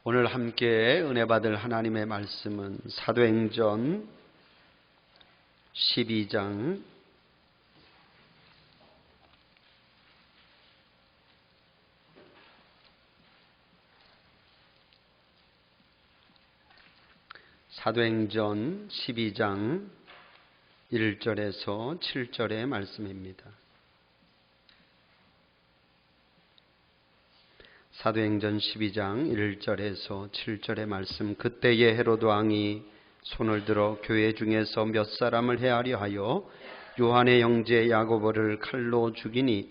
오늘 함께 은혜 받을 하나님의 말씀은 사도행전 12장 1절에서 7절의 말씀입니다. 사도행전 12장 1절에서 7절의 말씀. 그때에 헤로드 왕이 손을 들어 교회 중에서 몇 사람을 해하려 하여 요한의 형제 야고보를 칼로 죽이니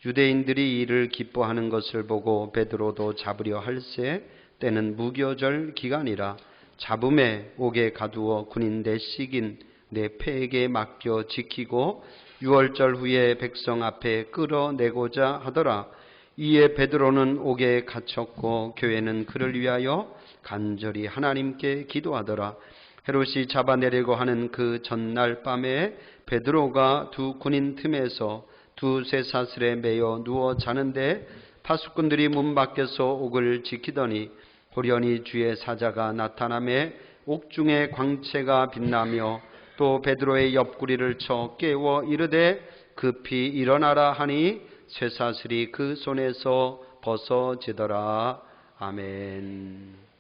유대인들이 이를 기뻐하는 것을 보고 베드로도 잡으려 할세. 때는 무교절 기간이라 잡음에 옥에 가두어 군인 내식인 내 패에게 맡겨 지키고 6월절 후에 백성 앞에 끌어내고자 하더라. 이에 베드로는 옥에 갇혔고 교회는 그를 위하여 간절히 하나님께 기도하더라. 헤롯이 잡아내려고 하는 그 전날 밤에 베드로가 두 군인 틈에서 두 쇠사슬에 매여 누워 자는데 파수꾼들이 문 밖에서 옥을 지키더니 호련히 주의 사자가 나타나매 옥중에 광채가 빛나며 또 베드로의 옆구리를 쳐 깨워 이르되 급히 일어나라 하니 쇠사슬이 그 손에서 벗어지더라. 아멘.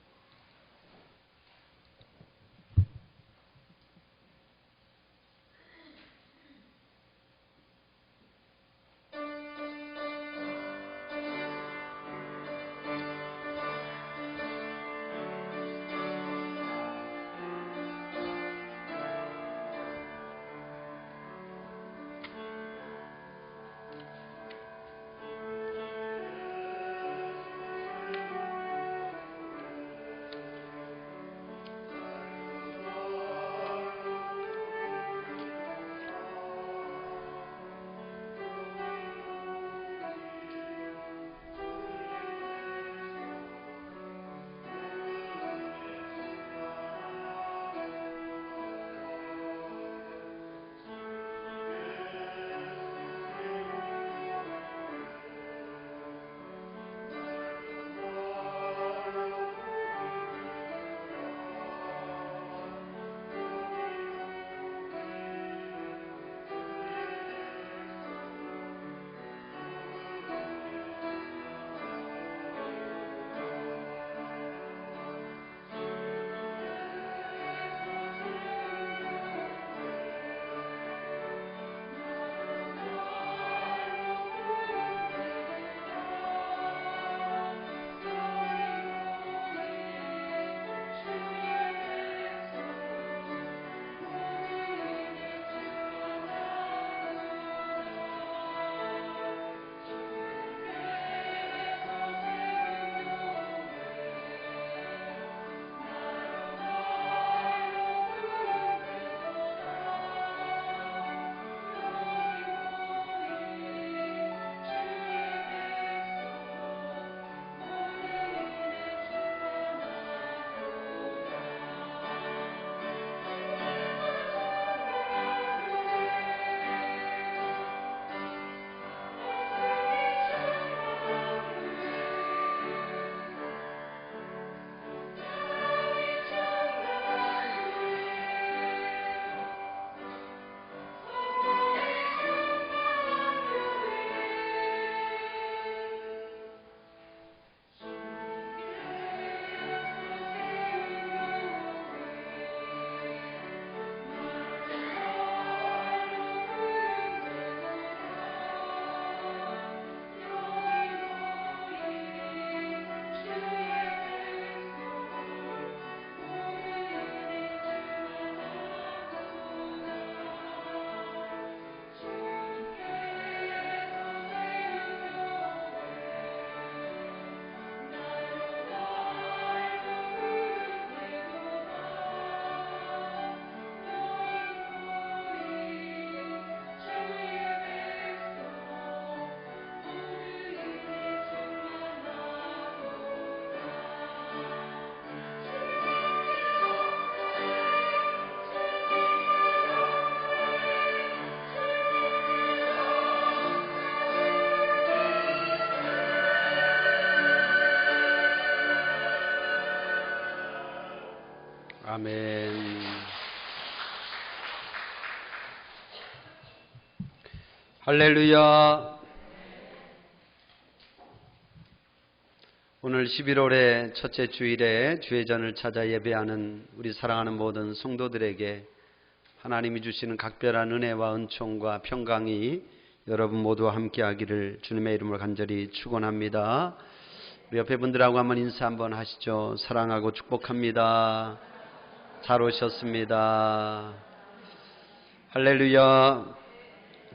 아멘. 할렐루야. 오늘 11월의 첫째 주일에 주회전을 찾아 예배하는 우리 사랑하는 모든 성도들에게 하나님이 주시는 각별한 은혜와 은총과 평강이 여러분 모두와 함께하기를 주님의 이름으로 간절히 축원합니다. 우리 옆에 분들하고 한번 인사 한번 하시죠. 사랑하고 축복합니다. 잘 오셨습니다. 할렐루야.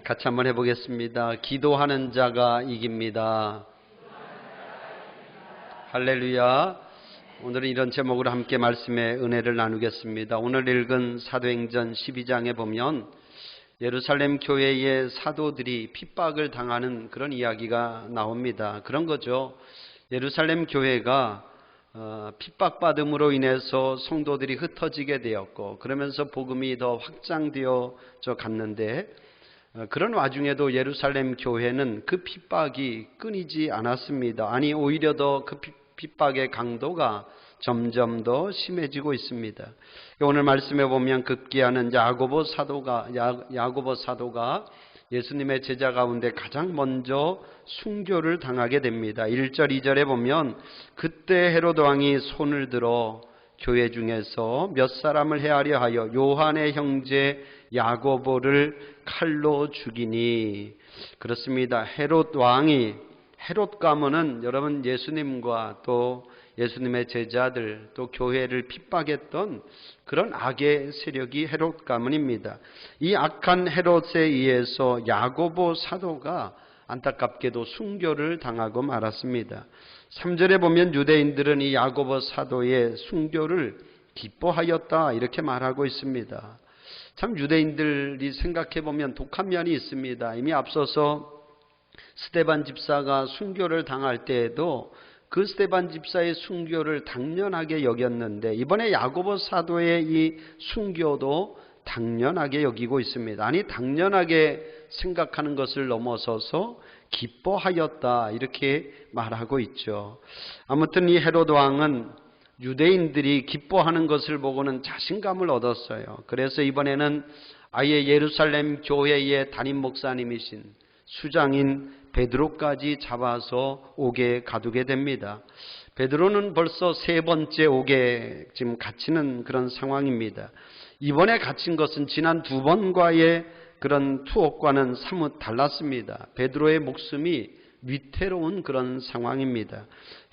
같이 한번 해보겠습니다. 기도하는 자가 이깁니다. 할렐루야. 오늘은 이런 제목으로 함께 말씀의 은혜를 나누겠습니다. 오늘 읽은 사도행전 12장에 보면 예루살렘 교회의 사도들이 핍박을 당하는 그런 이야기가 나옵니다. 그런 거죠. 예루살렘 교회가 핍박받음으로 인해서 성도들이 흩어지게 되었고, 그러면서 복음이 더 확장되어져 갔는데, 그런 와중에도 예루살렘 교회는 그 핍박이 끊이지 않았습니다. 아니, 오히려 더 그 핍박의 강도가 점점 더 심해지고 있습니다. 오늘 말씀에 보면 급기야는 야고보 사도가 예수님의 제자 가운데 가장 먼저 순교를 당하게 됩니다. 1절 2절에 보면 그때 헤롯 왕이 손을 들어 교회 중에서 몇 사람을 해하려 하여 요한의 형제 야고보를 칼로 죽이니. 그렇습니다. 헤롯 왕이, 헤롯 가문은 여러분 예수님과 또 예수님의 제자들 또 교회를 핍박했던 그런 악의 세력이 헤롯 가문입니다. 이 악한 헤롯에 의해서 야고보 사도가 안타깝게도 순교를 당하고 말았습니다. 3절에 보면 유대인들은 이 야고보 사도의 순교를 기뻐하였다 이렇게 말하고 있습니다. 참 유대인들이 생각해 보면 독한 면이 있습니다. 이미 앞서서 스데반 집사가 순교를 당할 때에도 그 스데반 집사의 순교를 당연하게 여겼는데, 이번에 야고보 사도의 이 순교도 당연하게 여기고 있습니다. 아니, 당연하게 생각하는 것을 넘어서서 기뻐하였다 이렇게 말하고 있죠. 아무튼 이 헤롯 왕은 유대인들이 기뻐하는 것을 보고는 자신감을 얻었어요. 그래서 이번에는 아예 예루살렘 교회의 담임 목사님이신 수장인 베드로까지 잡아서 옥에 가두게 됩니다. 베드로는 벌써 세 번째 옥에 지금 갇히는 그런 상황입니다. 이번에 갇힌 것은 지난 두 번과의 그런 투옥과는 사뭇 달랐습니다. 베드로의 목숨이 위태로운 그런 상황입니다.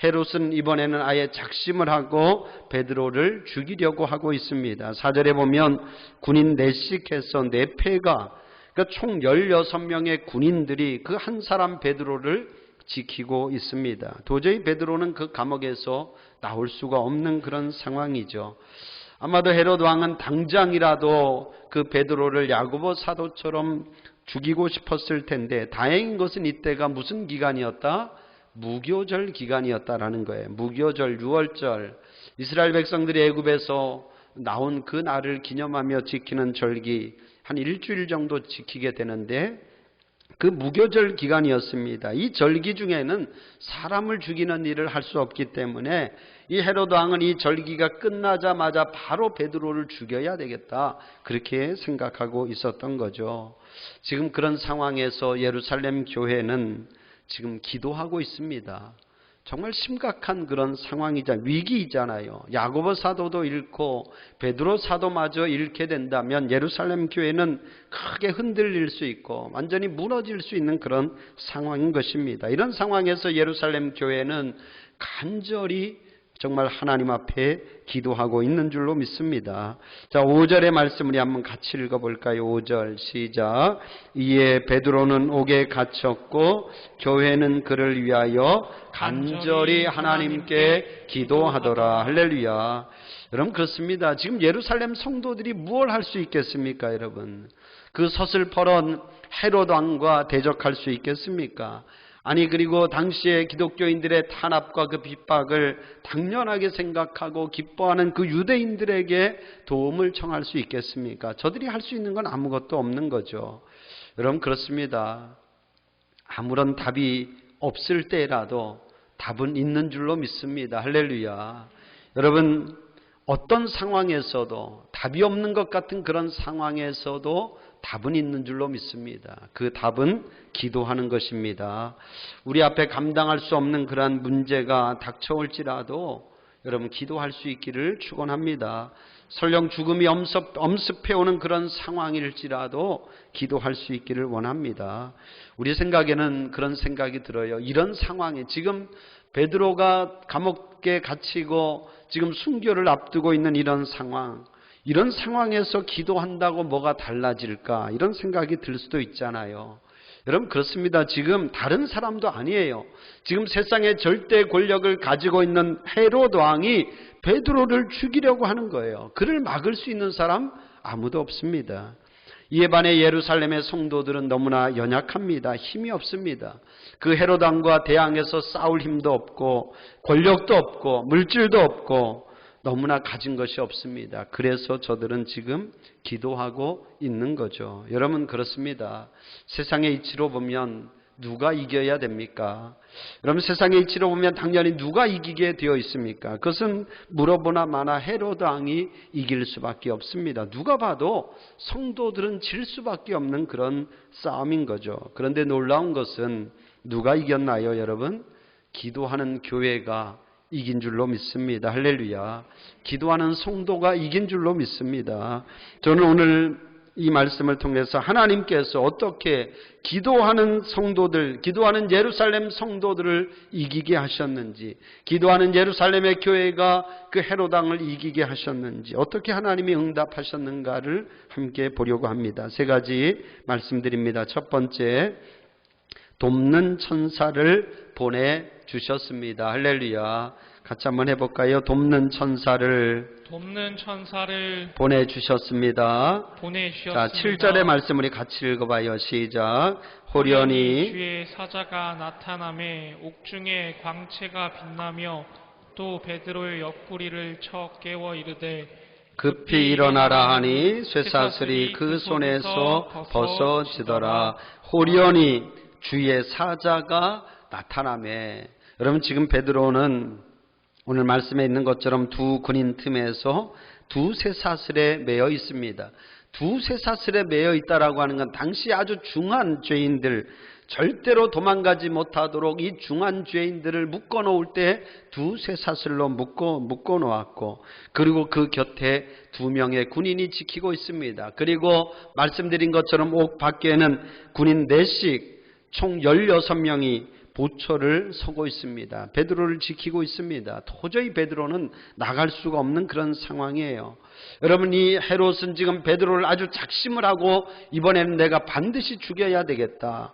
헤롯은 이번에는 아예 작심을 하고 베드로를 죽이려고 하고 있습니다. 4절에 보면 군인 넷씩 해서 네 패가, 그러니까 총 16명의 군인들이 그 한 사람 베드로를 지키고 있습니다. 도저히 베드로는 그 감옥에서 나올 수가 없는 그런 상황이죠. 아마도 헤롯 왕은 당장이라도 그 베드로를 야고보 사도처럼 죽이고 싶었을 텐데, 다행인 것은 이때가 무슨 기간이었다? 무교절 기간이었다라는 거예요. 무교절, 유월절, 이스라엘 백성들이 애굽에서 나온 그 날을 기념하며 지키는 절기, 한 일주일 정도 지키게 되는데 그 무교절 기간이었습니다. 이 절기 중에는 사람을 죽이는 일을 할 수 없기 때문에 이 헤롯 왕은 이 절기가 끝나자마자 바로 베드로를 죽여야 되겠다 그렇게 생각하고 있었던 거죠. 지금 그런 상황에서 예루살렘 교회는 지금 기도하고 있습니다. 정말 심각한 그런 상황이자 위기이잖아요. 야고보 사도도 잃고 베드로 사도마저 잃게 된다면 예루살렘 교회는 크게 흔들릴 수 있고 완전히 무너질 수 있는 그런 상황인 것입니다. 이런 상황에서 예루살렘 교회는 간절히 정말 하나님 앞에 기도하고 있는 줄로 믿습니다. 자, 5절의 말씀 우리 한번 같이 읽어볼까요? 5절 시작. 이에 베드로는 옥에 갇혔고 교회는 그를 위하여 간절히 하나님께 기도하더라. 할렐루야. 여러분 그렇습니다. 지금 예루살렘 성도들이 무엇을 할 수 있겠습니까, 여러분? 그 서슬퍼런 헤롯 왕과 대적할 수 있겠습니까? 아니, 그리고 당시에 기독교인들의 탄압과 그 핍박을 당연하게 생각하고 기뻐하는 그 유대인들에게 도움을 청할 수 있겠습니까? 저들이 할 수 있는 건 아무것도 없는 거죠. 여러분 그렇습니다. 아무런 답이 없을 때라도 답은 있는 줄로 믿습니다. 할렐루야. 여러분 어떤 상황에서도 답이 없는 것 같은 그런 상황에서도 답은 있는 줄로 믿습니다. 그 답은 기도하는 것입니다. 우리 앞에 감당할 수 없는 그러한 문제가 닥쳐올지라도 여러분 기도할 수 있기를 축원합니다. 설령 죽음이 엄습해오는 그런 상황일지라도 기도할 수 있기를 원합니다. 우리 생각에는 그런 생각이 들어요. 이런 상황에 지금 베드로가 감옥에 갇히고 지금 순교를 앞두고 있는 이런 상황에서 기도한다고 뭐가 달라질까? 이런 생각이 들 수도 있잖아요. 여러분 그렇습니다. 지금 다른 사람도 아니에요. 지금 세상의 절대 권력을 가지고 있는 헤롯 왕이 베드로를 죽이려고 하는 거예요. 그를 막을 수 있는 사람 아무도 없습니다. 이에 반해 예루살렘의 성도들은 너무나 연약합니다. 힘이 없습니다. 그 헤롯 왕과 대항해서 싸울 힘도 없고 권력도 없고 물질도 없고 너무나 가진 것이 없습니다. 그래서 저들은 지금 기도하고 있는 거죠. 여러분 그렇습니다. 세상의 이치로 보면 누가 이겨야 됩니까? 여러분 세상의 이치로 보면 당연히 누가 이기게 되어 있습니까? 그것은 물어보나 마나 헤롯 왕이 이길 수밖에 없습니다. 누가 봐도 성도들은 질 수밖에 없는 그런 싸움인 거죠. 그런데 놀라운 것은 누가 이겼나요, 여러분? 기도하는 교회가 이긴 줄로 믿습니다. 할렐루야. 기도하는 성도가 이긴 줄로 믿습니다. 저는 오늘 이 말씀을 통해서 하나님께서 어떻게 기도하는 성도들, 기도하는 예루살렘 성도들을 이기게 하셨는지, 기도하는 예루살렘의 교회가 그 헤롯 왕을 이기게 하셨는지, 어떻게 하나님이 응답하셨는가를 함께 보려고 합니다. 세 가지 말씀드립니다. 첫 번째, 돕는 천사를 보내주셨습니다. 할렐루야. 같이 한번 해볼까요? 돕는 천사를 보내주셨습니다. 자, 7절의 말씀 우리 같이 읽어봐요. 시작. 호련히 주의 사자가 나타나매 옥중에 광채가 빛나며 또 베드로의 옆구리를 쳐 깨워 이르되 급히 일어나라 하니 쇠사슬이 그 손에서 벗어지더라. 호련히 주의 사자가 나타나매. 여러분 지금 베드로는 오늘 말씀에 있는 것처럼 두 군인 틈에서 두 쇠사슬에 매여 있습니다. 두 쇠사슬에 매여 있다라고 하는 건 당시 아주 중한 죄인들, 절대로 도망가지 못하도록 이 중한 죄인들을 묶어 놓을 때 두 쇠사슬로 묶어 놓았고, 그리고 그 곁에 두 명의 군인이 지키고 있습니다. 그리고 말씀드린 것처럼 옥 밖에는 군인 4씩 총 16명이 보초를 서고 있습니다. 베드로를 지키고 있습니다. 도저히 베드로는 나갈 수가 없는 그런 상황이에요. 여러분 이 헤롯은 지금 베드로를 아주 작심을 하고 이번에는 내가 반드시 죽여야 되겠다.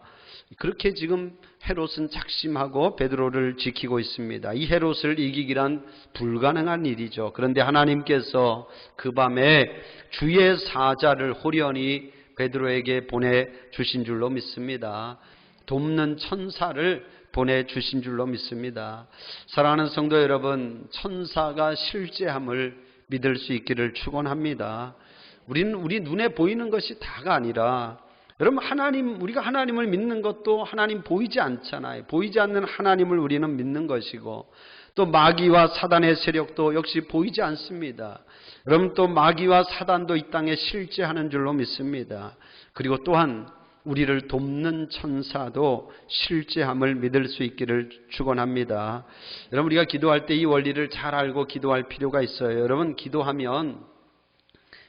그렇게 지금 헤롯은 작심하고 베드로를 지키고 있습니다. 이 헤롯을 이기기란 불가능한 일이죠. 그런데 하나님께서 그 밤에 주의 사자를 호련히 베드로에게 보내주신 줄로 믿습니다. 돕는 천사를 보내주신 줄로 믿습니다. 사랑하는 성도 여러분, 천사가 실제함을 믿을 수 있기를 축원합니다. 우리는 우리 눈에 보이는 것이 다가 아니라, 여러분 우리가 하나님을 믿는 것도 하나님 보이지 않잖아요. 보이지 않는 하나님을 우리는 믿는 것이고, 또 마귀와 사단의 세력도 역시 보이지 않습니다. 여러분 또 마귀와 사단도 이 땅에 실제하는 줄로 믿습니다. 그리고 또한 우리를 돕는 천사도 실제함을 믿을 수 있기를 축원합니다. 여러분 우리가 기도할 때 이 원리를 잘 알고 기도할 필요가 있어요. 여러분 기도하면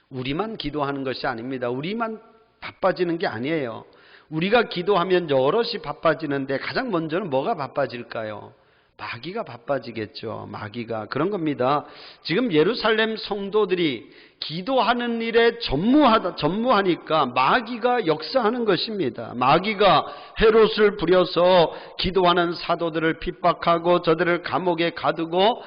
우리만 기도하는 것이 아닙니다. 우리만 바빠지는 게 아니에요. 우리가 기도하면 여럿이 바빠지는데 가장 먼저는 뭐가 바빠질까요? 마귀가 바빠지겠죠. 마귀가. 그런 겁니다. 지금 예루살렘 성도들이 기도하는 일에 전무하니까 마귀가 역사하는 것입니다. 마귀가 헤롯을 부려서 기도하는 사도들을 핍박하고 저들을 감옥에 가두고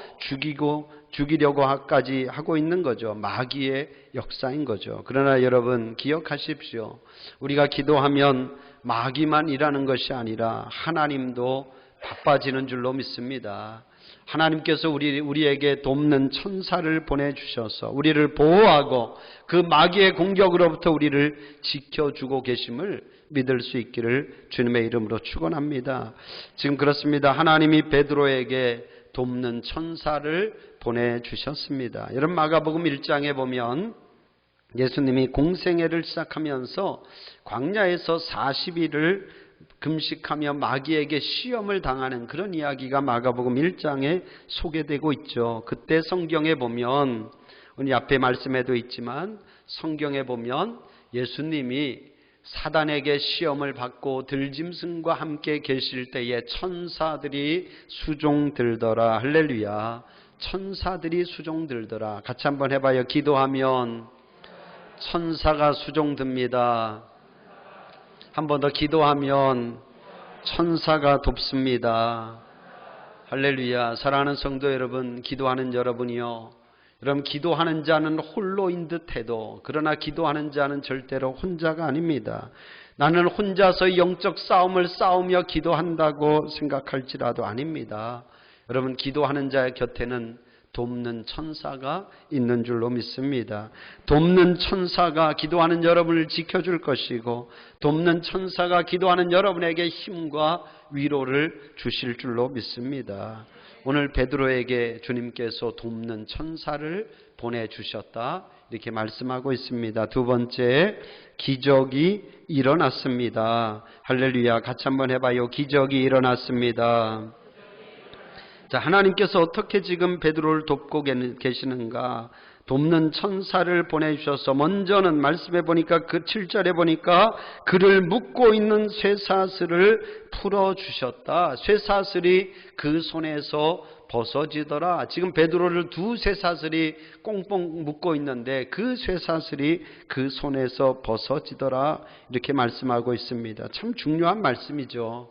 죽이려고까지 하고 있는 거죠. 마귀의 역사인 거죠. 그러나 여러분 기억하십시오. 우리가 기도하면 마귀만 일하는 것이 아니라 하나님도 바빠지는 줄로 믿습니다. 하나님께서 우리에게 돕는 천사를 보내주셔서 우리를 보호하고 그 마귀의 공격으로부터 우리를 지켜주고 계심을 믿을 수 있기를 주님의 이름으로 축원합니다. 지금 그렇습니다. 하나님이 베드로에게 돕는 천사를 보내주셨습니다. 여러분 마가복음 1장에 보면 예수님이 공생애를 시작하면서 광야에서 40일을 금식하며 마귀에게 시험을 당하는 그런 이야기가 마가복음 1장에 소개되고 있죠. 그때 성경에 보면 우리 앞에 말씀에도 있지만 성경에 보면 예수님이 사단에게 시험을 받고 들짐승과 함께 계실 때에 천사들이 수종들더라. 할렐루야. 천사들이 수종들더라. 같이 한번 해봐요. 기도하면 천사가 수종듭니다. 한 번 더 기도하면 천사가 돕습니다. 할렐루야. 사랑하는 성도 여러분, 기도하는 여러분이요. 여러분 기도하는 자는 홀로인 듯해도 그러나 기도하는 자는 절대로 혼자가 아닙니다. 나는 혼자서 영적 싸움을 싸우며 기도한다고 생각할지라도 아닙니다. 여러분 기도하는 자의 곁에는 돕는 천사가 있는 줄로 믿습니다. 돕는 천사가 기도하는 여러분을 지켜줄 것이고 돕는 천사가 기도하는 여러분에게 힘과 위로를 주실 줄로 믿습니다. 오늘 베드로에게 주님께서 돕는 천사를 보내주셨다 이렇게 말씀하고 있습니다. 두 번째, 기적이 일어났습니다. 할렐루야. 같이 한번 해봐요. 기적이 일어났습니다. 자, 하나님께서 어떻게 지금 베드로를 돕고 계시는가? 돕는 천사를 보내주셔서 먼저는 말씀해 보니까 그 7절에 보니까 그를 묶고 있는 쇠사슬을 풀어주셨다. 쇠사슬이 그 손에서 벗어지더라. 지금 베드로를 두 쇠사슬이 꽁꽁 묶고 있는데 그 쇠사슬이 그 손에서 벗어지더라. 이렇게 말씀하고 있습니다. 참 중요한 말씀이죠.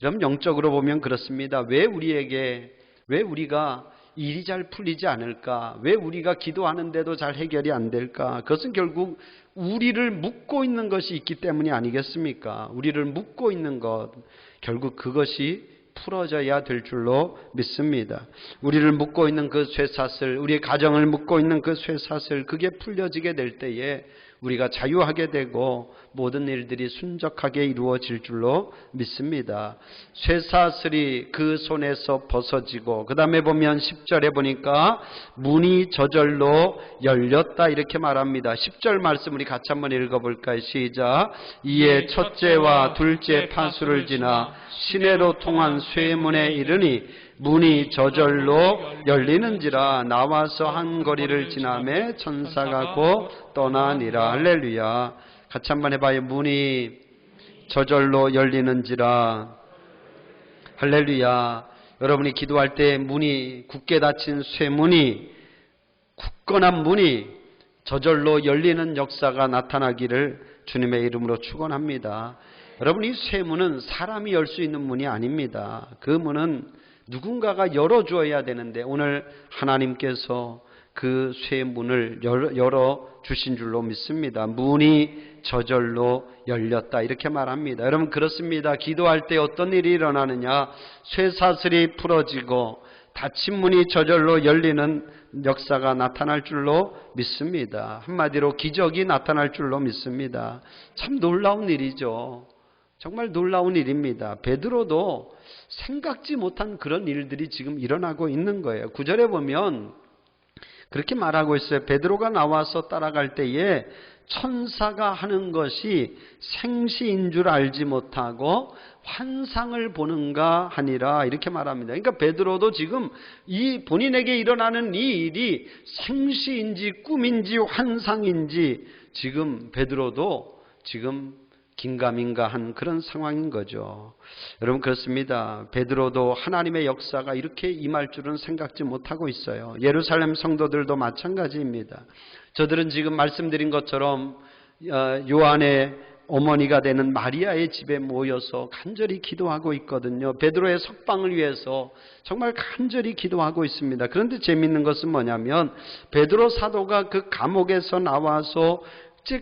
여러분 영적으로 보면 그렇습니다. 왜 우리가 일이 잘 풀리지 않을까? 왜 우리가 기도하는데도 잘 해결이 안 될까? 그것은 결국 우리를 묶고 있는 것이 있기 때문이 아니겠습니까? 우리를 묶고 있는 것, 결국 그것이 풀어져야 될 줄로 믿습니다. 우리를 묶고 있는 그 쇠사슬, 우리의 가정을 묶고 있는 그 쇠사슬, 그게 풀려지게 될 때에 우리가 자유하게 되고 모든 일들이 순적하게 이루어질 줄로 믿습니다. 쇠사슬이 그 손에서 벗어지고 그 다음에 보면 10절에 보니까 문이 저절로 열렸다 이렇게 말합니다. 10절 말씀 우리 같이 한번 읽어볼까요? 시작. 이에 첫째와 둘째 파수를 지나 시내로 통한 쇠문에 이르니 문이 저절로 열리는지라 나와서 한 거리를 지나매 천사가 곧 떠나니라. 할렐루야. 같이 한번 해봐요. 문이 저절로 열리는지라. 할렐루야. 여러분이 기도할 때 문이 굳게 닫힌 쇠문이 굳건한 문이 저절로 열리는 역사가 나타나기를 주님의 이름으로 축원합니다. 여러분 이 쇠문은 사람이 열 수 있는 문이 아닙니다. 그 문은 누군가가 열어주어야 되는데 오늘 하나님께서 그 쇠문을 열어주신 줄로 믿습니다. 문이 저절로 열렸다 이렇게 말합니다. 여러분 그렇습니다. 기도할 때 어떤 일이 일어나느냐? 쇠사슬이 풀어지고 닫힌 문이 저절로 열리는 역사가 나타날 줄로 믿습니다. 한마디로 기적이 나타날 줄로 믿습니다. 참 놀라운 일이죠. 정말 놀라운 일입니다. 베드로도 생각지 못한 그런 일들이 지금 일어나고 있는 거예요. 9절에 보면 그렇게 말하고 있어요. 베드로가 나와서 따라갈 때에 천사가 하는 것이 생시인 줄 알지 못하고 환상을 보는가 하니라 이렇게 말합니다. 그러니까 베드로도 지금 이 본인에게 일어나는 이 일이 생시인지 꿈인지 환상인지 지금 베드로도 지금 긴가민가한 그런 상황인 거죠. 여러분 그렇습니다. 베드로도 하나님의 역사가 이렇게 임할 줄은 생각지 못하고 있어요. 예루살렘 성도들도 마찬가지입니다. 저들은 지금 말씀드린 것처럼 요한의 어머니가 되는 마리아의 집에 모여서 간절히 기도하고 있거든요. 베드로의 석방을 위해서 정말 간절히 기도하고 있습니다. 그런데 재미있는 것은 뭐냐면 베드로 사도가 그 감옥에서 나와서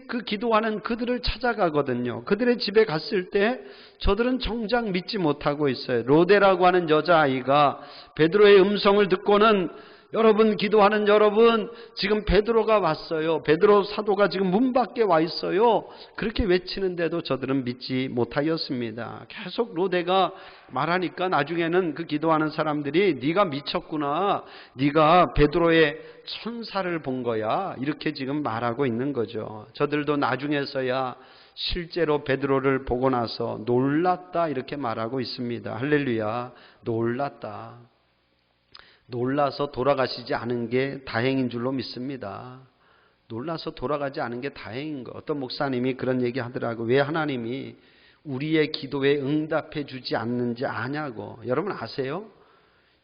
그 기도하는 그들을 찾아가거든요. 그들의 집에 갔을 때 저들은 정작 믿지 못하고 있어요. 로데라고 하는 여자아이가 베드로의 음성을 듣고는 여러분, 기도하는 여러분, 지금 베드로가 왔어요. 베드로 사도가 지금 문 밖에 와 있어요. 그렇게 외치는데도 저들은 믿지 못하였습니다. 계속 로데가 말하니까 나중에는 그 기도하는 사람들이 네가 미쳤구나. 네가 베드로의 천사를 본 거야. 이렇게 지금 말하고 있는 거죠. 저들도 나중에서야 실제로 베드로를 보고 나서 놀랐다 이렇게 말하고 있습니다. 할렐루야. 놀랐다. 놀라서 돌아가시지 않은 게 다행인 줄로 믿습니다. 놀라서 돌아가지 않은 게 다행인 거. 어떤 목사님이 그런 얘기 하더라고요. 왜 하나님이 우리의 기도에 응답해 주지 않는지 아냐고. 여러분 아세요?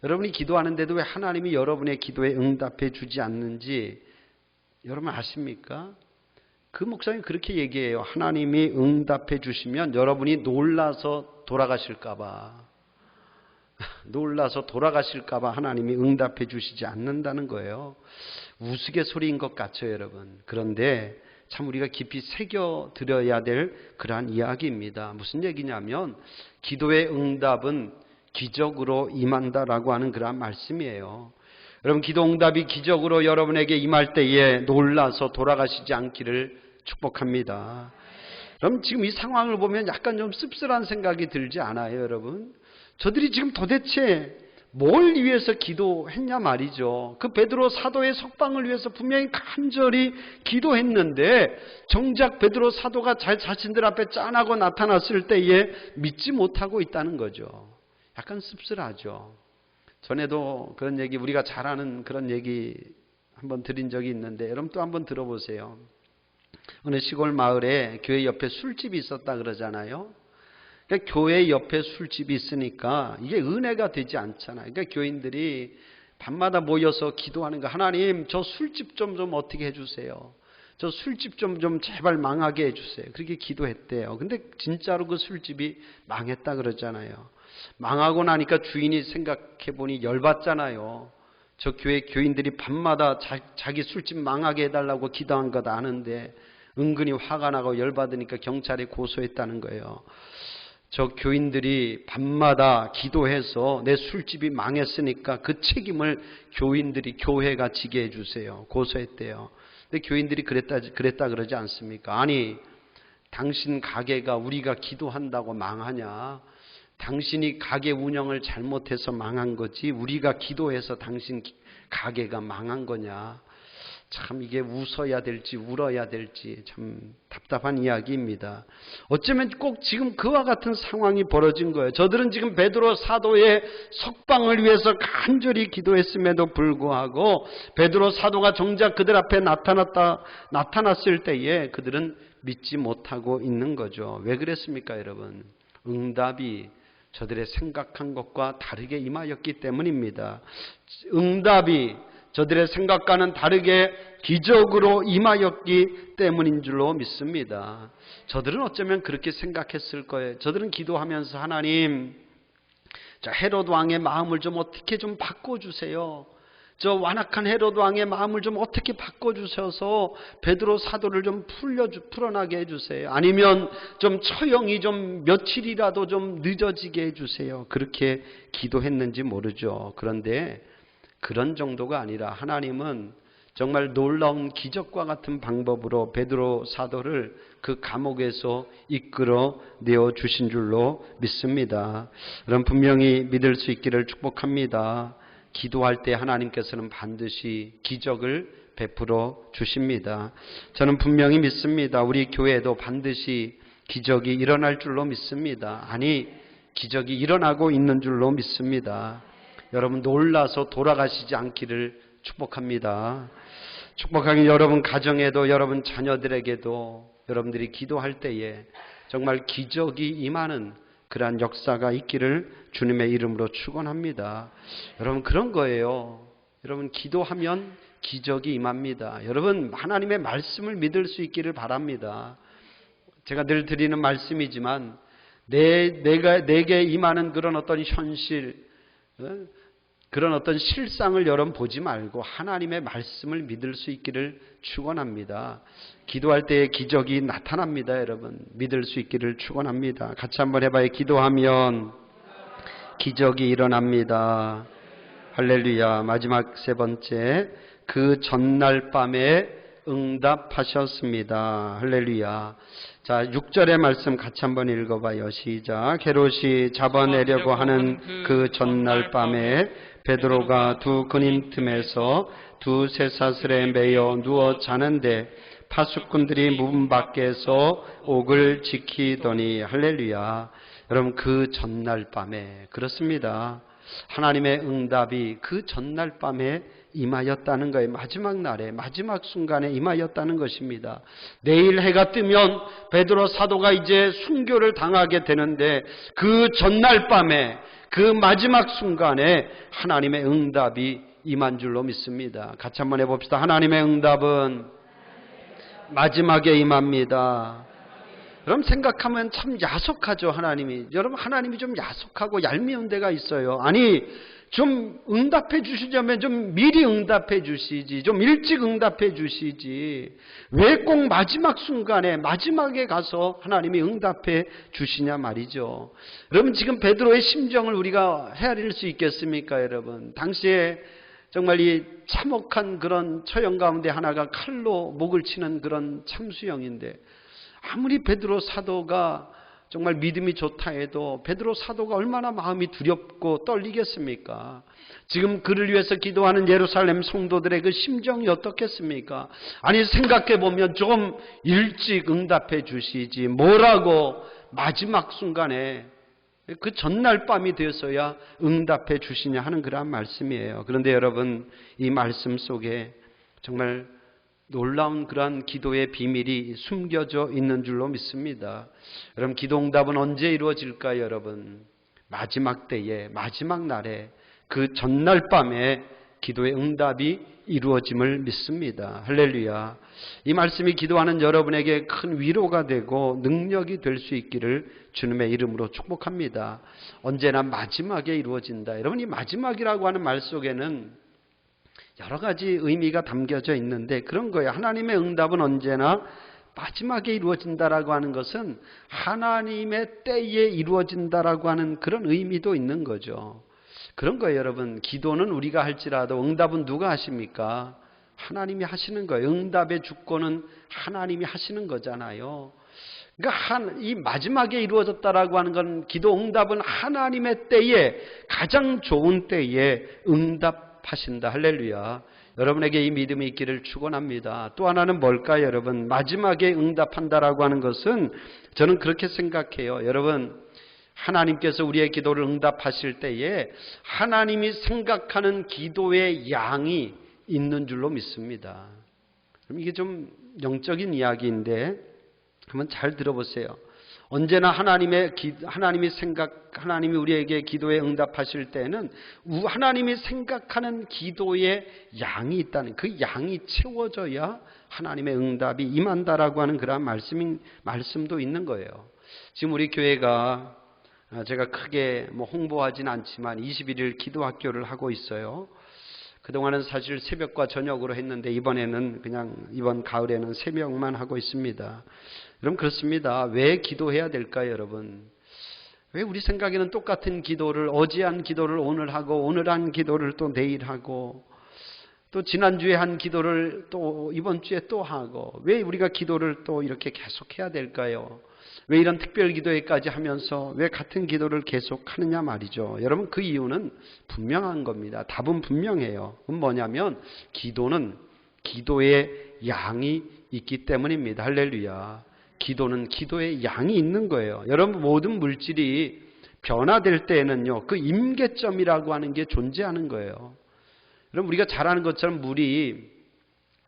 여러분이 기도하는데도 왜 하나님이 여러분의 기도에 응답해 주지 않는지 여러분 아십니까? 그 목사님이 그렇게 얘기해요. 하나님이 응답해 주시면 여러분이 놀라서 돌아가실까 봐. 놀라서 돌아가실까 봐 하나님이 응답해 주시지 않는다는 거예요. 우스갯소리인 것 같죠, 여러분. 그런데 참 우리가 깊이 새겨드려야 될 그러한 이야기입니다. 무슨 얘기냐면 기도의 응답은 기적으로 임한다라고 하는 그러한 말씀이에요. 여러분, 기도 응답이 기적으로 여러분에게 임할 때에 놀라서 돌아가시지 않기를 축복합니다. 그럼 지금 이 상황을 보면 약간 좀 씁쓸한 생각이 들지 않아요, 여러분? 저들이 지금 도대체 뭘 위해서 기도했냐 말이죠. 그 베드로 사도의 석방을 위해서 분명히 간절히 기도했는데 정작 베드로 사도가 자신들 앞에 짠하고 나타났을 때에 믿지 못하고 있다는 거죠. 약간 씁쓸하죠. 전에도 그런 얘기, 우리가 잘 아는 그런 얘기 한번 드린 적이 있는데 여러분 또 한번 들어보세요. 어느 시골 마을에 교회 옆에 술집이 있었다 그러잖아요. 그러니까 교회 옆에 술집이 있으니까 이게 은혜가 되지 않잖아요. 그러니까 교인들이 밤마다 모여서 기도하는 거. 하나님, 저 술집 좀 어떻게 해주세요. 저 술집 좀 제발 망하게 해주세요. 그렇게 기도했대요. 근데 진짜로 그 술집이 망했다 그러잖아요. 망하고 나니까 주인이 생각해보니 열받잖아요. 저 교회 교인들이 밤마다 자기 술집 망하게 해달라고 기도한 것 아는데 은근히 화가 나고 열받으니까 경찰에 고소했다는 거예요. 저 교인들이 밤마다 기도해서 내 술집이 망했으니까 그 책임을 교회가 지게 해주세요. 고소했대요. 근데 교인들이 그랬다 그러지 않습니까? 아니, 당신 가게가 우리가 기도한다고 망하냐? 당신이 가게 운영을 잘못해서 망한 거지 우리가 기도해서 당신 가게가 망한 거냐? 참 이게 웃어야 될지 울어야 될지 참 답답한 이야기입니다. 어쩌면 꼭 지금 그와 같은 상황이 벌어진 거예요. 저들은 지금 베드로 사도의 석방을 위해서 간절히 기도했음에도 불구하고 베드로 사도가 정작 그들 앞에 나타났을 때에 그들은 믿지 못하고 있는 거죠. 왜 그랬습니까, 여러분? 응답이 저들의 생각한 것과 다르게 임하였기 때문입니다. 응답이 저들의 생각과는 다르게 기적으로 임하였기 때문인 줄로 믿습니다. 저들은 어쩌면 그렇게 생각했을 거예요. 저들은 기도하면서 하나님, 저 헤롯 왕의 마음을 좀 어떻게 좀 바꿔주세요. 저 완악한 헤롯 왕의 마음을 좀 어떻게 바꿔주셔서 베드로 사도를 좀 풀어나게 해주세요. 아니면 좀 처형이 좀 며칠이라도 좀 늦어지게 해주세요. 그렇게 기도했는지 모르죠. 그런데 그런 정도가 아니라 하나님은 정말 놀라운 기적과 같은 방법으로 베드로 사도를 그 감옥에서 이끌어 내어 주신 줄로 믿습니다. 여러분 분명히 믿을 수 있기를 축복합니다. 기도할 때 하나님께서는 반드시 기적을 베풀어 주십니다. 저는 분명히 믿습니다. 우리 교회에도 반드시 기적이 일어날 줄로 믿습니다. 아니, 기적이 일어나고 있는 줄로 믿습니다. 여러분 놀라서 돌아가시지 않기를 축복합니다. 축복하기 여러분 가정에도 여러분 자녀들에게도 여러분들이 기도할 때에 정말 기적이 임하는 그러한 역사가 있기를 주님의 이름으로 축원합니다. 여러분 그런 거예요. 여러분 기도하면 기적이 임합니다. 여러분 하나님의 말씀을 믿을 수 있기를 바랍니다. 제가 늘 드리는 말씀이지만 내게 임하는 그런 어떤 현실, 그런 어떤 실상을 여러분 보지 말고 하나님의 말씀을 믿을 수 있기를 축원합니다. 기도할 때에 기적이 나타납니다. 여러분 믿을 수 있기를 축원합니다. 같이 한번 해봐요. 기도하면 기적이 일어납니다. 할렐루야. 마지막 세 번째, 그 전날 밤에 응답하셨습니다. 할렐루야. 자, 6절의 말씀 같이 한번 읽어봐요. 시작. 헤롯이 잡아내려고 하는 그 전날 밤에 베드로가 두 근인 틈에서 두 쇠사슬에 매여 누워 자는데 파수꾼들이 문 밖에서 옥을 지키더니. 할렐루야. 여러분, 그 전날 밤에, 그렇습니다. 하나님의 응답이 그 전날 밤에 임하였다는 거예요. 마지막 날에, 마지막 순간에 임하였다는 것입니다. 내일 해가 뜨면 베드로 사도가 이제 순교를 당하게 되는데 그 전날 밤에, 그 마지막 순간에 하나님의 응답이 임한 줄로 믿습니다. 같이 한번 해봅시다. 하나님의 응답은 마지막에 임합니다. 여러분, 생각하면 참 야속하죠, 하나님이. 여러분, 하나님이 좀 야속하고 얄미운 데가 있어요. 아니, 좀 응답해 주시자면 좀 미리 응답해 주시지, 좀 일찍 응답해 주시지, 왜 꼭 마지막 순간에, 마지막에 가서 하나님이 응답해 주시냐 말이죠. 여러분, 지금 베드로의 심정을 우리가 헤아릴 수 있겠습니까, 여러분? 당시에 정말 이 참혹한 그런 처형 가운데 하나가 칼로 목을 치는 그런 참수형인데, 아무리 베드로 사도가 정말 믿음이 좋다 해도 베드로 사도가 얼마나 마음이 두렵고 떨리겠습니까? 지금 그를 위해서 기도하는 예루살렘 성도들의 그 심정이 어떻겠습니까? 아니, 생각해 보면 좀 일찍 응답해 주시지 뭐라고 마지막 순간에 그 전날 밤이 되어서야 응답해 주시냐 하는 그러한 말씀이에요. 그런데 여러분, 이 말씀 속에 정말 놀라운 그러한 기도의 비밀이 숨겨져 있는 줄로 믿습니다. 여러분, 기도 응답은 언제 이루어질까요, 여러분? 마지막 때에, 마지막 날에, 그 전날 밤에 기도의 응답이 이루어짐을 믿습니다. 할렐루야. 이 말씀이 기도하는 여러분에게 큰 위로가 되고 능력이 될 수 있기를 주님의 이름으로 축복합니다. 언제나 마지막에 이루어진다. 여러분, 이 마지막이라고 하는 말 속에는 여러 가지 의미가 담겨져 있는데 그런 거예요. 하나님의 응답은 언제나 마지막에 이루어진다라고 하는 것은 하나님의 때에 이루어진다라고 하는 그런 의미도 있는 거죠. 그런 거예요, 여러분. 기도는 우리가 할지라도 응답은 누가 하십니까? 하나님이 하시는 거예요. 응답의 주권은 하나님이 하시는 거잖아요. 그러니까 이 마지막에 이루어졌다라고 하는 건, 기도 응답은 하나님의 때에, 가장 좋은 때에 응답하신다. 할렐루야. 여러분에게 이 믿음이 있기를 축원합니다. 또 하나는 뭘까요, 여러분? 마지막에 응답한다라고 하는 것은 저는 그렇게 생각해요. 여러분, 하나님께서 우리의 기도를 응답하실 때에 하나님이 생각하는 기도의 양이 있는 줄로 믿습니다. 그럼 이게 좀 영적인 이야기인데 한번 잘 들어보세요. 언제나 하나님이 우리에게 기도에 응답하실 때는 하나님이 생각하는 기도의 양이 있다는, 그 양이 채워져야 하나님의 응답이 임한다라고 하는 그런 말씀도 있는 거예요. 지금 우리 교회가 제가 크게 홍보하진 않지만 21일 기도학교를 하고 있어요. 그동안은 사실 새벽과 저녁으로 했는데 이번에는 그냥 이번 가을에는 새벽만 하고 있습니다. 여러분, 그렇습니다. 왜 기도해야 될까요, 여러분? 왜 우리 생각에는 똑같은 기도를, 어제 한 기도를 오늘 하고 오늘 한 기도를 또 내일 하고 또 지난주에 한 기도를 또 이번 주에 또 하고, 왜 우리가 기도를 또 이렇게 계속해야 될까요? 왜 이런 특별 기도회까지 하면서 왜 같은 기도를 계속 하느냐 말이죠. 여러분, 그 이유는 분명한 겁니다. 답은 분명해요. 그건 뭐냐면 기도는 기도의 양이 있기 때문입니다. 할렐루야. 기도는 기도의 양이 있는 거예요. 여러분, 모든 물질이 변화될 때에는요, 그 임계점이라고 하는 게 존재하는 거예요. 여러분, 우리가 잘 아는 것처럼 물이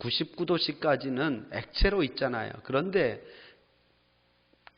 99도씨까지는 액체로 있잖아요. 그런데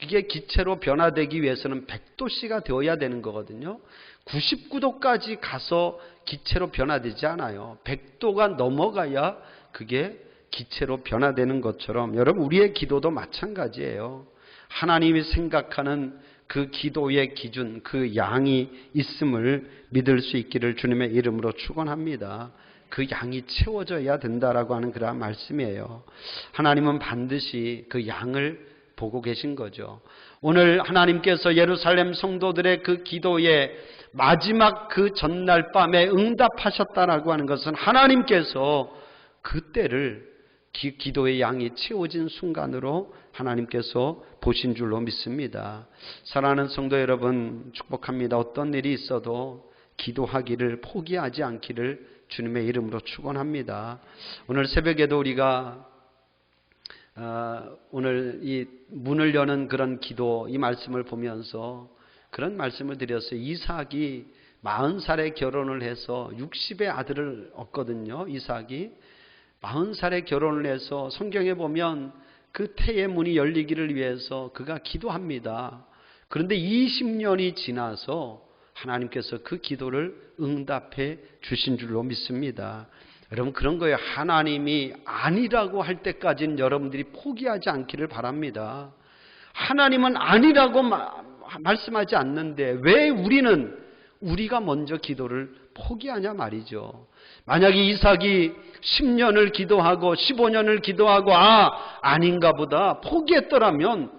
이게 기체로 변화되기 위해서는 100도씨가 되어야 되는 거거든요. 99도까지 가서 기체로 변화되지 않아요. 100도가 넘어가야 그게 기체로 변화되는 것처럼 여러분, 우리의 기도도 마찬가지예요. 하나님이 생각하는 그 기도의 기준, 그 양이 있음을 믿을 수 있기를 주님의 이름으로 축원합니다. 그 양이 채워져야 된다라고 하는 그러한 말씀이에요. 하나님은 반드시 그 양을 보고 계신 거죠. 오늘 하나님께서 예루살렘 성도들의 그 기도에 마지막 그 전날 밤에 응답하셨다라고 하는 것은 하나님께서 그때를 기도의 양이 채워진 순간으로 하나님께서 보신 줄로 믿습니다. 사랑하는 성도 여러분, 축복합니다. 어떤 일이 있어도 기도하기를 포기하지 않기를 주님의 이름으로 축원합니다. 오늘 새벽에도 우리가 오늘 이 문을 여는 그런 기도, 이 말씀을 보면서 그런 말씀을 드렸어요. 이삭이 40살에 결혼을 해서 60의 아들을 얻거든요. 이삭이 40살에 결혼을 해서 성경에 보면 그 태의 문이 열리기를 위해서 그가 기도합니다. 그런데 20년이 지나서 하나님께서 그 기도를 응답해 주신 줄로 믿습니다. 여러분, 그런 거예요. 하나님이 아니라고 할 때까지는 여러분들이 포기하지 않기를 바랍니다. 하나님은 아니라고 말씀하지 않는데 왜 우리가 먼저 기도를 포기하냐 말이죠. 만약에 이삭이 10년을 기도하고 15년을 기도하고 아닌가 보다 포기했더라면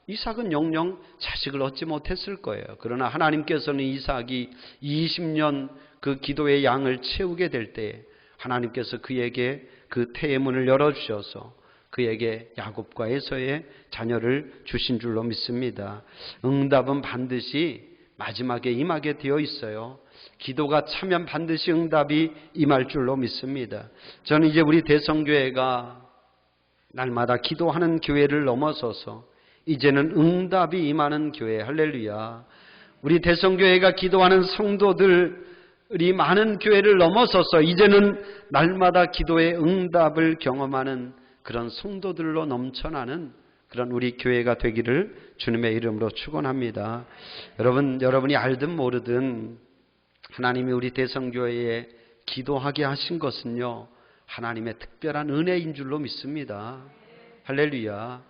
이삭은 영영 자식을 얻지 못했을 거예요. 그러나 하나님께서는 이삭이 20년 그 기도의 양을 채우게 될 때 하나님께서 그에게 그 태의 문을 열어주셔서 그에게 야곱과 에서의 자녀를 주신 줄로 믿습니다. 응답은 반드시 마지막에 임하게 되어 있어요. 기도가 차면 반드시 응답이 임할 줄로 믿습니다. 저는 이제 우리 대성교회가 날마다 기도하는 교회를 넘어서서 이제는 응답이 임하는 교회, 할렐루야. 우리 대성교회가 기도하는 성도들이 많은 교회를 넘어서서 이제는 날마다 기도의 응답을 경험하는 그런 성도들로 넘쳐나는 그런 우리 교회가 되기를 주님의 이름으로 축원합니다. 여러분이 알든 모르든 하나님이 우리 대성교회에 기도하게 하신 것은요, 하나님의 특별한 은혜인 줄로 믿습니다. 할렐루야.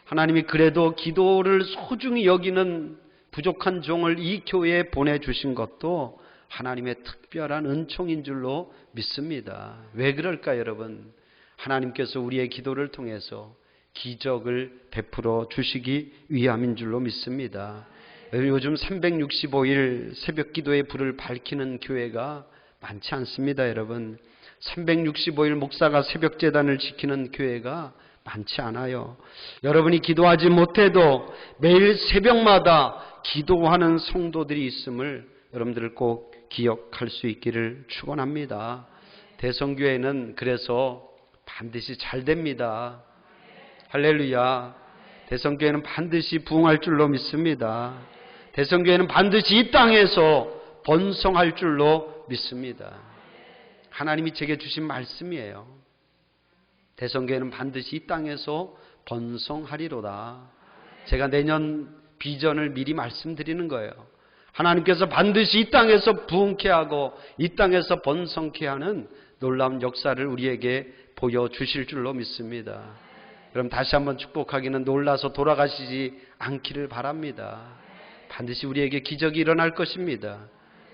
하나님이 그래도 기도를 소중히 여기는 부족한 종을 이 교회에 보내주신 것도 하나님의 특별한 은총인 줄로 믿습니다. 왜 그럴까요, 여러분? 하나님께서 우리의 기도를 통해서 기적을 베풀어 주시기 위함인 줄로 믿습니다. 요즘 365일 새벽 기도의 불을 밝히는 교회가 많지 않습니다, 여러분. 365일 목사가 새벽 제단을 지키는 교회가 많지 않아요. 여러분이 기도하지 못해도 매일 새벽마다 기도하는 성도들이 있음을 여러분들 꼭 기억할 수 있기를 축원합니다. 대성교회는 그래서 반드시 잘 됩니다. 할렐루야. 대성교회는 반드시 부흥할 줄로 믿습니다. 대성교회는 반드시 이 땅에서 번성할 줄로 믿습니다. 하나님이 제게 주신 말씀이에요. 대성교회는 반드시 이 땅에서 번성하리로다. 제가 내년 비전을 미리 말씀드리는 거예요. 하나님께서 반드시 이 땅에서 부흥케 하고 이 땅에서 번성케 하는 놀라운 역사를 우리에게 보여주실 줄로 믿습니다. 그럼 다시 한번 축복하기는 놀라서 돌아가시지 않기를 바랍니다. 반드시 우리에게 기적이 일어날 것입니다.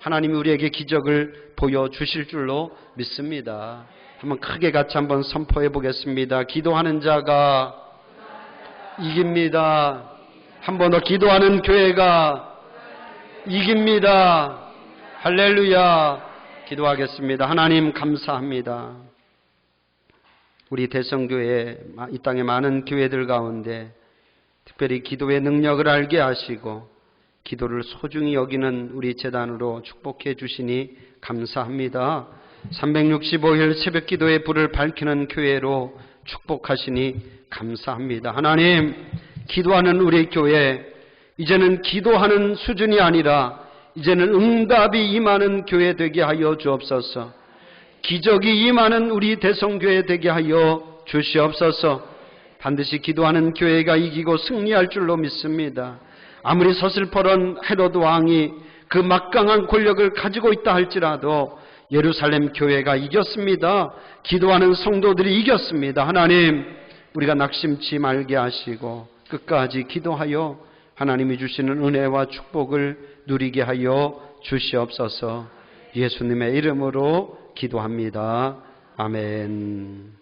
하나님이 우리에게 기적을 보여주실 줄로 믿습니다. 한번 크게 같이 한번 선포해 보겠습니다. 기도하는 자가 이깁니다. 한 번 더 기도하는 교회가 이깁니다. 할렐루야. 기도하겠습니다. 하나님 감사합니다. 우리 대성교회, 이 땅의 많은 교회들 가운데 특별히 기도의 능력을 알게 하시고 기도를 소중히 여기는 우리 재단으로 축복해 주시니 감사합니다. 365일 새벽 기도의 불을 밝히는 교회로 축복하시니 감사합니다. 하나님, 기도하는 우리 교회, 이제는 기도하는 수준이 아니라 이제는 응답이 임하는 교회 되게 하여 주옵소서. 기적이 임하는 우리 대성교회 되게 하여 주시옵소서. 반드시 기도하는 교회가 이기고 승리할 줄로 믿습니다. 아무리 서슬퍼런 헤로드 왕이 그 막강한 권력을 가지고 있다 할지라도 예루살렘 교회가 이겼습니다. 기도하는 성도들이 이겼습니다. 하나님, 우리가 낙심치 말게 하시고 끝까지 기도하여 하나님이 주시는 은혜와 축복을 누리게 하여 주시옵소서. 예수님의 이름으로 기도합니다. 아멘.